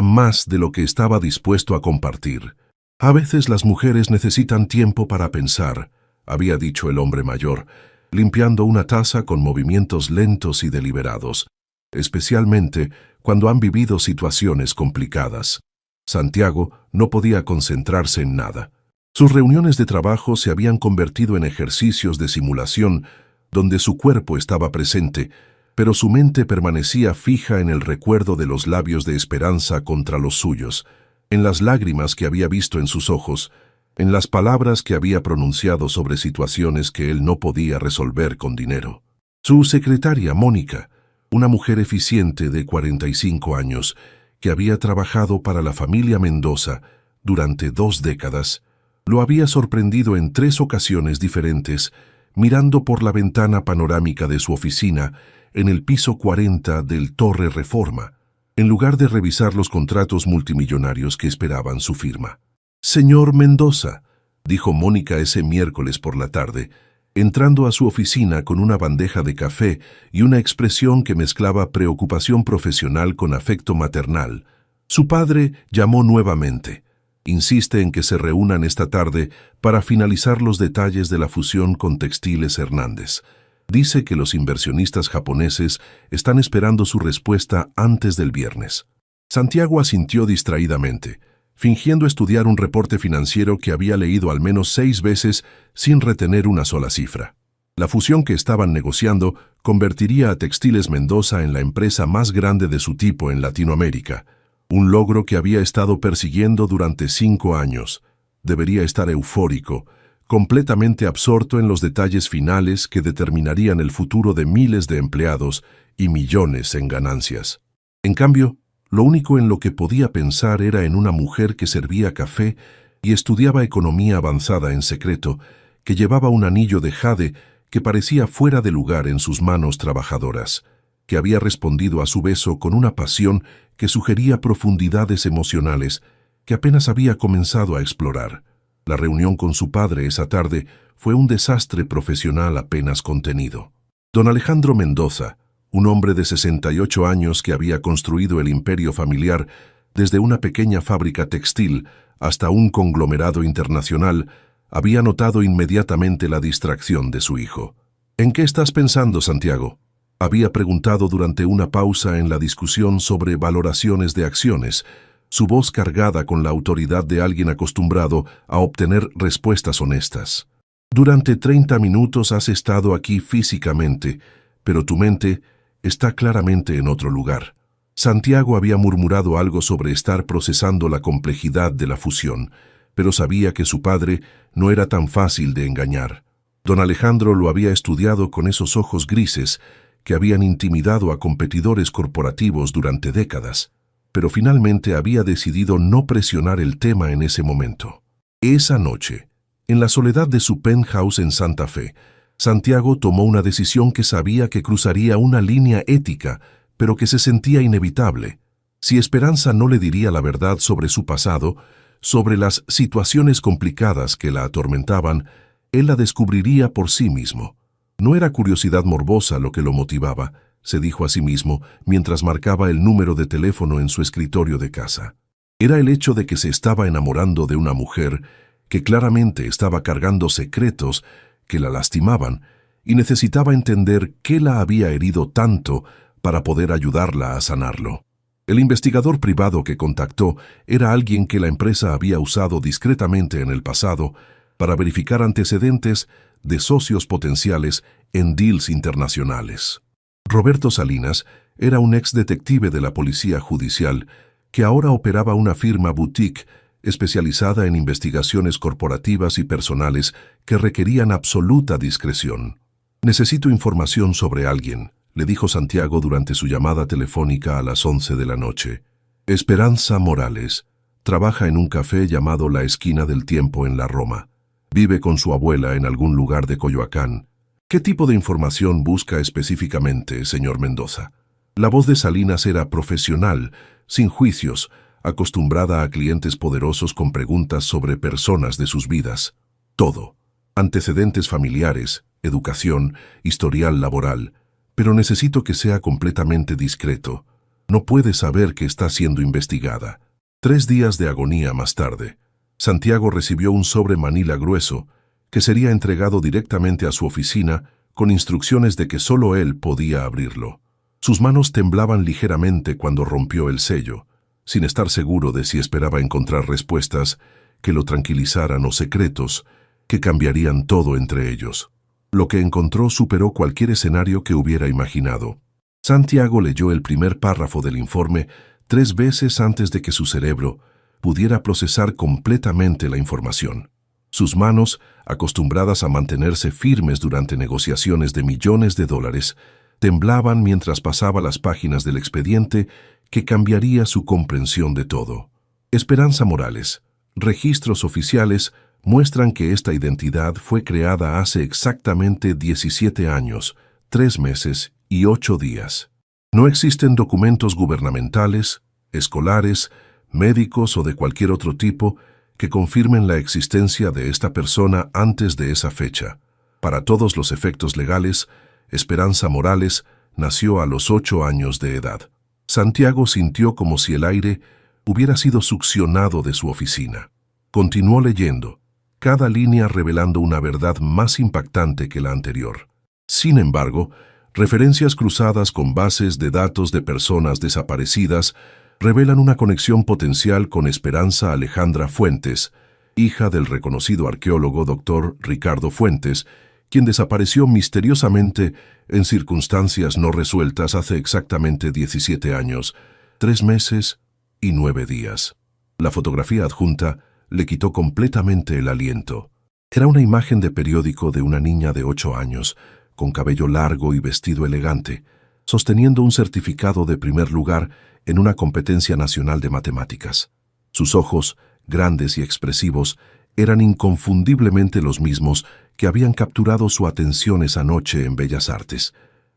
más de lo que estaba dispuesto a compartir. «A veces las mujeres necesitan tiempo para pensar», había dicho el hombre mayor, limpiando una taza con movimientos lentos y deliberados, especialmente cuando han vivido situaciones complicadas. Santiago no podía concentrarse en nada. Sus reuniones de trabajo se habían convertido en ejercicios de simulación donde su cuerpo estaba presente, pero su mente permanecía fija en el recuerdo de los labios de Esperanza contra los suyos, en las lágrimas que había visto en sus ojos, en las palabras que había pronunciado sobre situaciones que él no podía resolver con dinero. Su secretaria, Mónica, una mujer eficiente de 45 años, que había trabajado para la familia Mendoza durante 2 décadas, lo había sorprendido en 3 ocasiones diferentes, mirando por la ventana panorámica de su oficina en el piso 40 del Torre Reforma, en lugar de revisar los contratos multimillonarios que esperaban su firma. «Señor Mendoza», dijo Mónica ese miércoles por la tarde, entrando a su oficina con una bandeja de café y una expresión que mezclaba preocupación profesional con afecto maternal. Su padre llamó nuevamente. Insiste en que se reúnan esta tarde para finalizar los detalles de la fusión con Textiles Hernández. Dice que los inversionistas japoneses están esperando su respuesta antes del viernes. Santiago asintió distraídamente, fingiendo estudiar un reporte financiero que había leído al menos 6 veces sin retener una sola cifra. La fusión que estaban negociando convertiría a Textiles Mendoza en la empresa más grande de su tipo en Latinoamérica, un logro que había estado persiguiendo durante 5 años. Debería estar eufórico, completamente absorto en los detalles finales que determinarían el futuro de miles de empleados y millones en ganancias. En cambio, lo único en lo que podía pensar era en una mujer que servía café y estudiaba economía avanzada en secreto, que llevaba un anillo de jade que parecía fuera de lugar en sus manos trabajadoras. que había respondido a su beso con una pasión que sugería profundidades emocionales que apenas había comenzado a explorar. La reunión con su padre esa tarde fue un desastre profesional apenas contenido. Don Alejandro Mendoza, un hombre de 68 años que había construido el imperio familiar desde una pequeña fábrica textil hasta un conglomerado internacional, había notado inmediatamente la distracción de su hijo. «¿En qué estás pensando, Santiago?», había preguntado durante una pausa en la discusión sobre valoraciones de acciones, su voz cargada con la autoridad de alguien acostumbrado a obtener respuestas honestas. «Durante 30 minutos has estado aquí físicamente, pero tu mente está claramente en otro lugar». Santiago había murmurado algo sobre estar procesando la complejidad de la fusión, pero sabía que su padre no era tan fácil de engañar. Don Alejandro lo había estudiado con esos ojos grises que habían intimidado a competidores corporativos durante décadas, pero finalmente había decidido no presionar el tema en ese momento. Esa noche, en la soledad de su penthouse en Santa Fe, Santiago tomó una decisión que sabía que cruzaría una línea ética, pero que se sentía inevitable. Si Esperanza no le diría la verdad sobre su pasado, sobre las situaciones complicadas que la atormentaban, él la descubriría por sí mismo. No era curiosidad morbosa lo que lo motivaba, se dijo a sí mismo mientras marcaba el número de teléfono en su escritorio de casa. Era el hecho de que se estaba enamorando de una mujer que claramente estaba cargando secretos que la lastimaban y necesitaba entender qué la había herido tanto para poder ayudarla a sanarlo. El investigador privado que contactó era alguien que la empresa había usado discretamente en el pasado para verificar antecedentes de socios potenciales en deals internacionales. Roberto Salinas era un ex detective de la Policía Judicial que ahora operaba una firma boutique especializada en investigaciones corporativas y personales que requerían absoluta discreción. «Necesito información sobre alguien», le dijo Santiago durante su llamada telefónica a las 11 de la noche. «Esperanza Morales. Trabaja en un café llamado La Esquina del Tiempo en la Roma. Vive con su abuela en algún lugar de Coyoacán. ¿Qué tipo de información busca específicamente, señor Mendoza?» La voz de Salinas era profesional, sin juicios, acostumbrada a clientes poderosos con preguntas sobre personas de sus vidas. Todo. Antecedentes familiares, educación, historial laboral. Pero necesito que sea completamente discreto. No puede saber que está siendo investigada. 3 días de agonía más tarde, Santiago recibió un sobre manila grueso que sería entregado directamente a su oficina con instrucciones de que solo él podía abrirlo. Sus manos temblaban ligeramente cuando rompió el sello, sin estar seguro de si esperaba encontrar respuestas que lo tranquilizaran o secretos que cambiarían todo entre ellos. Lo que encontró superó cualquier escenario que hubiera imaginado. Santiago leyó el primer párrafo del informe 3 veces antes de que su cerebro pudiera procesar completamente la información. Sus manos, acostumbradas a mantenerse firmes durante negociaciones de millones de dólares, temblaban mientras pasaba las páginas del expediente que cambiaría su comprensión de todo. Esperanza Morales. Registros oficiales muestran que esta identidad fue creada hace exactamente 17 años, 3 meses y 8 días. No existen documentos gubernamentales, escolares, médicos o de cualquier otro tipo que confirmen la existencia de esta persona antes de esa fecha. Para todos los efectos legales, Esperanza Morales nació a los 8 años de edad. Santiago sintió como si el aire hubiera sido succionado de su oficina. Continuó leyendo, cada línea revelando una verdad más impactante que la anterior. Sin embargo, referencias cruzadas con bases de datos de personas desaparecidas revelan una conexión potencial con Esperanza Alejandra Fuentes, hija del reconocido arqueólogo Dr. Ricardo Fuentes, quien desapareció misteriosamente en circunstancias no resueltas hace exactamente 17 años, 3 meses y 9 días. La fotografía adjunta le quitó completamente el aliento. Era una imagen de periódico de una niña de 8 años, con cabello largo y vestido elegante, sosteniendo un certificado de primer lugar en una competencia nacional de matemáticas. Sus ojos, grandes y expresivos, eran inconfundiblemente los mismos que habían capturado su atención esa noche en Bellas Artes.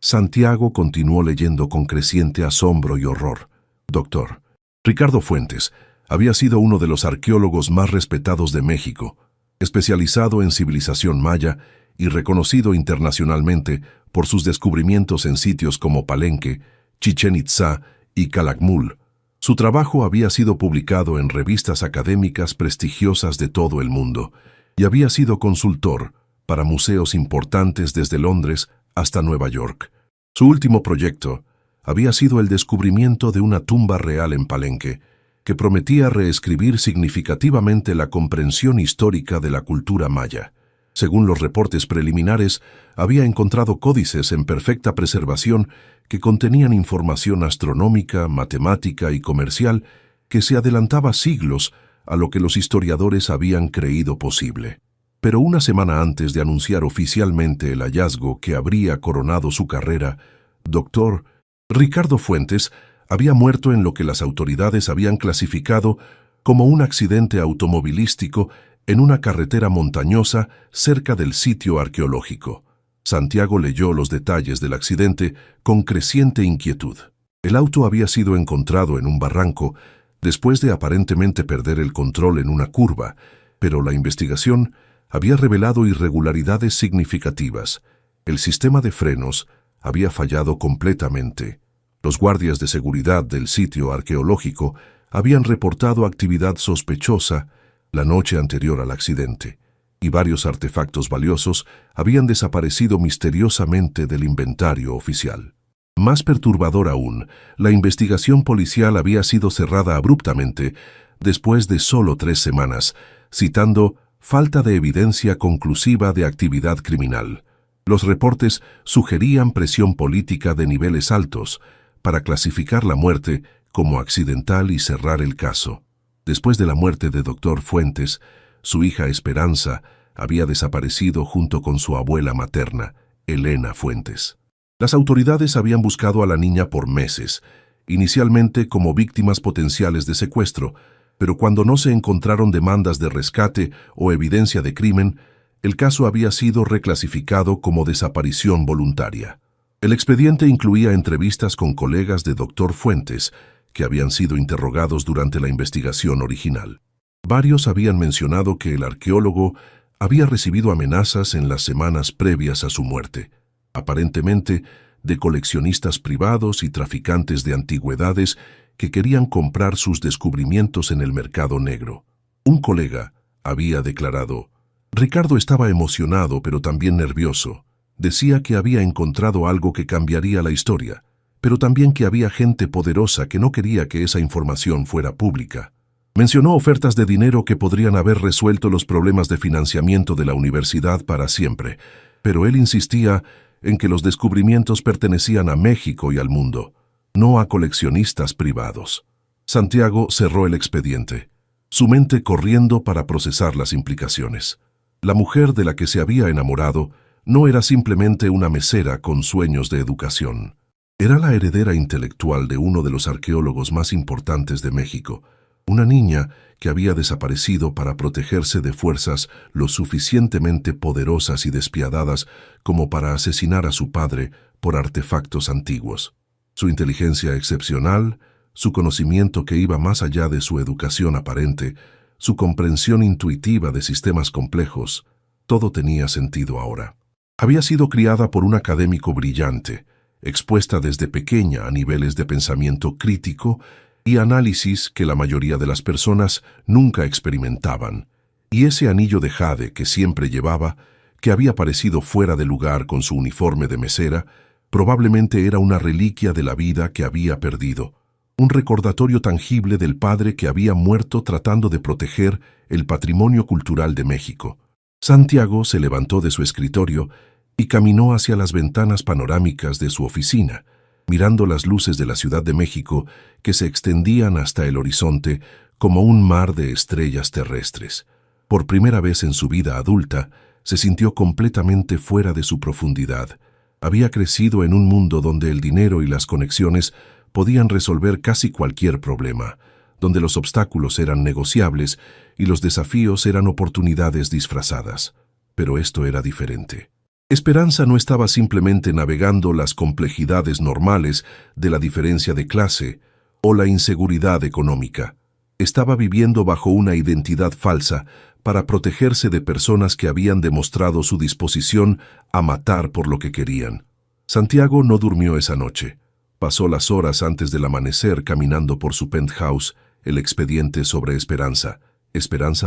Santiago continuó leyendo con creciente asombro y horror. Dr. Ricardo Fuentes había sido uno de los arqueólogos más respetados de México, especializado en civilización maya y reconocido internacionalmente por sus descubrimientos en sitios como Palenque, Chichén Itzá y Calakmul. Su trabajo había sido publicado en revistas académicas prestigiosas de todo el mundo y había sido consultor para museos importantes desde Londres hasta Nueva York. Su último proyecto había sido el descubrimiento de una tumba real en Palenque, que prometía reescribir significativamente la comprensión histórica de la cultura maya. Según los reportes preliminares, había encontrado códices en perfecta preservación que contenían información astronómica, matemática y comercial que se adelantaba siglos a lo que los historiadores habían creído posible. Pero una semana antes de anunciar oficialmente el hallazgo que habría coronado su carrera, Dr. Ricardo Fuentes había muerto en lo que las autoridades habían clasificado como un accidente automovilístico en una carretera montañosa cerca del sitio arqueológico. Santiago leyó los detalles del accidente con creciente inquietud. El auto había sido encontrado en un barranco después de aparentemente perder el control en una curva, pero la investigación había revelado irregularidades significativas. El sistema de frenos había fallado completamente. Los guardias de seguridad del sitio arqueológico habían reportado actividad sospechosa la noche anterior al accidente, y varios artefactos valiosos habían desaparecido misteriosamente del inventario oficial. Más perturbador aún, la investigación policial había sido cerrada abruptamente después de solo 3 semanas, citando falta de evidencia conclusiva de actividad criminal. Los reportes sugerían presión política de niveles altos para clasificar la muerte como accidental y cerrar el caso. Después de la muerte de Dr. Fuentes, su hija Esperanza había desaparecido junto con su abuela materna, Elena Fuentes. Las autoridades habían buscado a la niña por meses, inicialmente como víctimas potenciales de secuestro, pero cuando no se encontraron demandas de rescate o evidencia de crimen, el caso había sido reclasificado como desaparición voluntaria. El expediente incluía entrevistas con colegas de Dr. Fuentes, que habían sido interrogados durante la investigación original. Varios habían mencionado que el arqueólogo había recibido amenazas en las semanas previas a su muerte, aparentemente de coleccionistas privados y traficantes de antigüedades que querían comprar sus descubrimientos en el mercado negro. Un colega había declarado: Ricardo estaba emocionado pero también nervioso. Decía que había encontrado algo que cambiaría la historia, pero también que había gente poderosa que no quería que esa información fuera pública. Mencionó ofertas de dinero que podrían haber resuelto los problemas de financiamiento de la universidad para siempre, pero él insistía en que los descubrimientos pertenecían a México y al mundo, no a coleccionistas privados. Santiago cerró el expediente, su mente corriendo para procesar las implicaciones. La mujer de la que se había enamorado no era simplemente una mesera con sueños de educación. Era la heredera intelectual de uno de los arqueólogos más importantes de México, una niña que había desaparecido para protegerse de fuerzas lo suficientemente poderosas y despiadadas como para asesinar a su padre por artefactos antiguos. Su inteligencia excepcional, su conocimiento que iba más allá de su educación aparente, su comprensión intuitiva de sistemas complejos, todo tenía sentido ahora. Había sido criada por un académico brillante, expuesta desde pequeña a niveles de pensamiento crítico y análisis que la mayoría de las personas nunca experimentaban, y ese anillo de jade que siempre llevaba, que había parecido fuera de lugar con su uniforme de mesera, probablemente era una reliquia de la vida que había perdido, un recordatorio tangible del padre que había muerto tratando de proteger el patrimonio cultural de México. Santiago se levantó de su escritorio y caminó hacia las ventanas panorámicas de su oficina, mirando las luces de la Ciudad de México que se extendían hasta el horizonte como un mar de estrellas terrestres. Por primera vez en su vida adulta, se sintió completamente fuera de su profundidad. Había crecido en un mundo donde el dinero y las conexiones podían resolver casi cualquier problema, donde los obstáculos eran negociables y los desafíos eran oportunidades disfrazadas. Pero esto era diferente. Esperanza no estaba simplemente navegando las complejidades normales de la diferencia de clase o la inseguridad económica. Estaba viviendo bajo una identidad falsa para protegerse de personas que habían demostrado su disposición a matar por lo que querían. Santiago no durmió esa noche. Pasó las horas antes del amanecer caminando por su penthouse, el expediente sobre Esperanza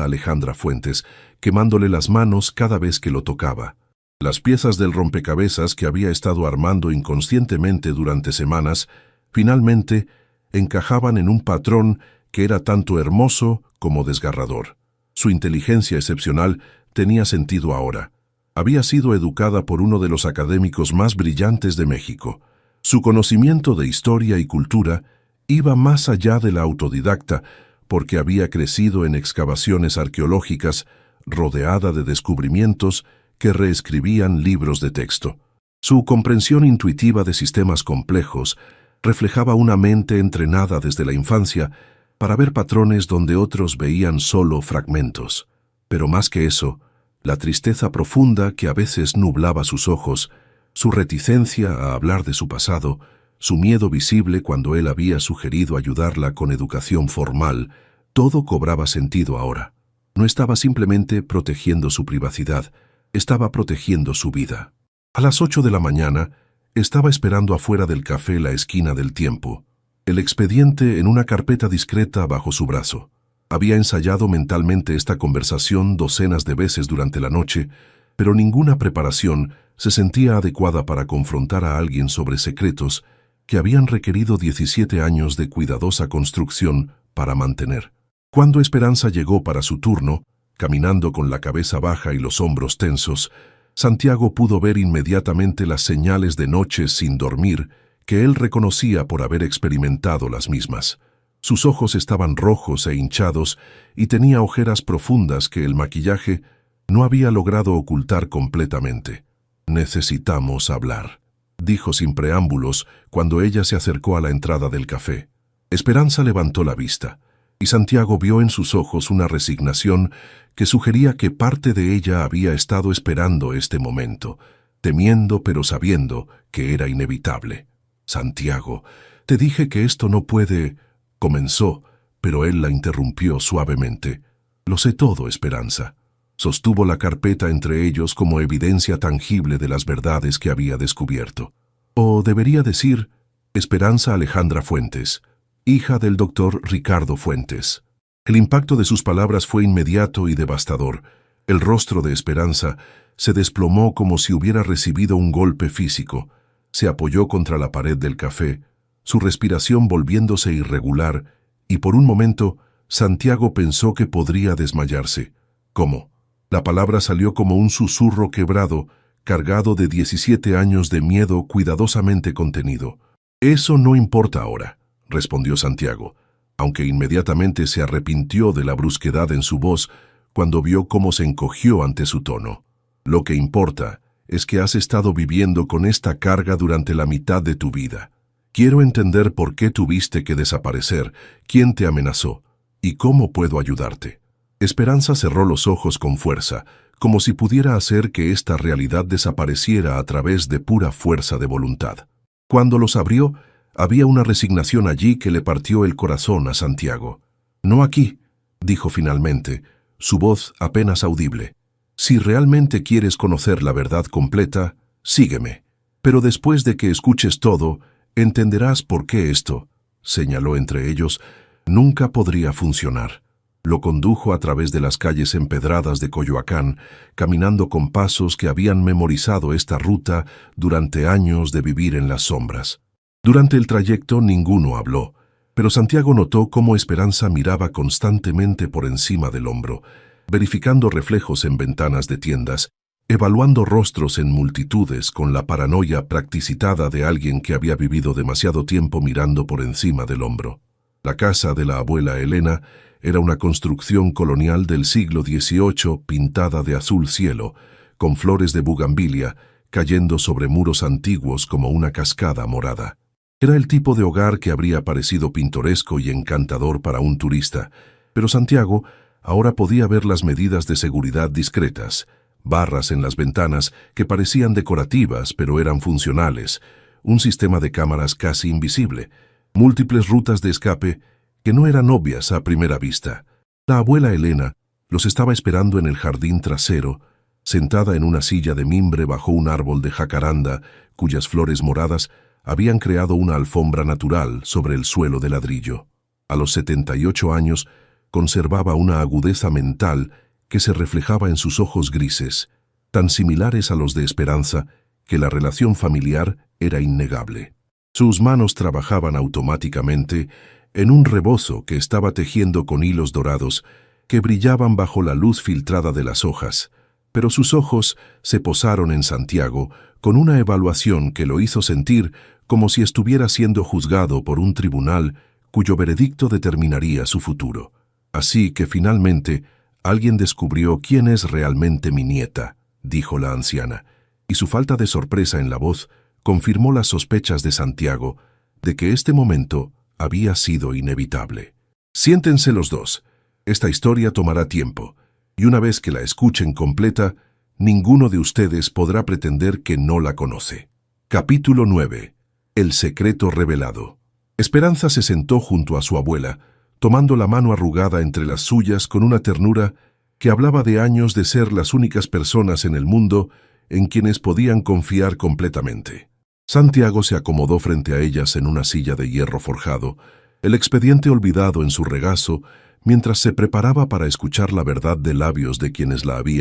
Alejandra Fuentes, quemándole las manos cada vez que lo tocaba. Las piezas del rompecabezas que había estado armando inconscientemente durante semanas, finalmente encajaban en un patrón que era tanto hermoso como desgarrador. Su inteligencia excepcional tenía sentido ahora. Había sido educada por uno de los académicos más brillantes de México. Su conocimiento de historia y cultura iba más allá de la autodidacta, porque había crecido en excavaciones arqueológicas, rodeada de descubrimientos que reescribían libros de texto. Su comprensión intuitiva de sistemas complejos reflejaba una mente entrenada desde la infancia para ver patrones donde otros veían solo fragmentos. Pero más que eso, la tristeza profunda que a veces nublaba sus ojos, su reticencia a hablar de su pasado, su miedo visible cuando él había sugerido ayudarla con educación formal, todo cobraba sentido ahora. No estaba simplemente protegiendo su privacidad, estaba protegiendo su vida. A las 8 de la mañana, estaba esperando afuera del café La Esquina del Tiempo, el expediente en una carpeta discreta bajo su brazo. Había ensayado mentalmente esta conversación docenas de veces durante la noche, pero ninguna preparación se sentía adecuada para confrontar a alguien sobre secretos que habían requerido 17 años de cuidadosa construcción para mantener. Cuando Esperanza llegó para su turno, caminando con la cabeza baja y los hombros tensos, Santiago pudo ver inmediatamente las señales de noches sin dormir que él reconocía por haber experimentado las mismas. Sus ojos estaban rojos e hinchados y tenía ojeras profundas que el maquillaje no había logrado ocultar completamente. «Necesitamos hablar», dijo sin preámbulos cuando ella se acercó a la entrada del café. Esperanza levantó la vista, y Santiago vio en sus ojos una resignación que sugería que parte de ella había estado esperando este momento, temiendo pero sabiendo que era inevitable. «Santiago, te dije que esto no puede…», comenzó, pero él la interrumpió suavemente. «Lo sé todo, Esperanza». Sostuvo la carpeta entre ellos como evidencia tangible de las verdades que había descubierto. O debería decir, Esperanza Alejandra Fuentes, hija del doctor Ricardo Fuentes. El impacto de sus palabras fue inmediato y devastador. El rostro de Esperanza se desplomó como si hubiera recibido un golpe físico. Se apoyó contra la pared del café, su respiración volviéndose irregular, y por un momento Santiago pensó que podría desmayarse. ¿Cómo? La palabra salió como un susurro quebrado, cargado de 17 años de miedo cuidadosamente contenido. «Eso no importa ahora», respondió Santiago, aunque inmediatamente se arrepintió de la brusquedad en su voz cuando vio cómo se encogió ante su tono. «Lo que importa es que has estado viviendo con esta carga durante la mitad de tu vida. Quiero entender por qué tuviste que desaparecer, quién te amenazó y cómo puedo ayudarte». Esperanza cerró los ojos con fuerza, como si pudiera hacer que esta realidad desapareciera a través de pura fuerza de voluntad. Cuando los abrió, había una resignación allí que le partió el corazón a Santiago. «No aquí», dijo finalmente, su voz apenas audible. «Si realmente quieres conocer la verdad completa, sígueme. Pero después de que escuches todo, entenderás por qué esto», señaló entre ellos, «nunca podría funcionar». Lo condujo a través de las calles empedradas de Coyoacán, caminando con pasos que habían memorizado esta ruta durante años de vivir en las sombras. Durante el trayecto ninguno habló, pero Santiago notó cómo Esperanza miraba constantemente por encima del hombro, verificando reflejos en ventanas de tiendas, evaluando rostros en multitudes con la paranoia practicitada de alguien que había vivido demasiado tiempo mirando por encima del hombro. La casa de la abuela Elena era una construcción colonial del siglo XVIII pintada de azul cielo, con flores de bugambilia cayendo sobre muros antiguos como una cascada morada. Era el tipo de hogar que habría parecido pintoresco y encantador para un turista, pero Santiago ahora podía ver las medidas de seguridad discretas, barras en las ventanas que parecían decorativas pero eran funcionales, un sistema de cámaras casi invisible, múltiples rutas de escape que no eran obvias a primera vista. La abuela Elena los estaba esperando en el jardín trasero, sentada en una silla de mimbre bajo un árbol de jacaranda cuyas flores moradas habían creado una alfombra natural sobre el suelo de ladrillo. A los 78 años conservaba una agudeza mental que se reflejaba en sus ojos grises, tan similares a los de Esperanza que la relación familiar era innegable. Sus manos trabajaban automáticamente en un rebozo que estaba tejiendo con hilos dorados que brillaban bajo la luz filtrada de las hojas, pero sus ojos se posaron en Santiago con una evaluación que lo hizo sentir como si estuviera siendo juzgado por un tribunal cuyo veredicto determinaría su futuro. Así que finalmente alguien descubrió quién es realmente mi nieta, dijo la anciana, y su falta de sorpresa en la voz confirmó las sospechas de Santiago de que este momento había sido inevitable. Siéntense los dos. Esta historia tomará tiempo, y una vez que la escuchen completa, ninguno de ustedes podrá pretender que no la conoce. Capítulo 9. El secreto revelado. Esperanza se sentó junto a su abuela, tomando la mano arrugada entre las suyas con una ternura que hablaba de años de ser las únicas personas en el mundo en quienes podían confiar completamente. Santiago se acomodó frente a ellas en una silla de hierro forjado, el expediente olvidado en su regazo, mientras se preparaba para escuchar la verdad de labios de quienes la habían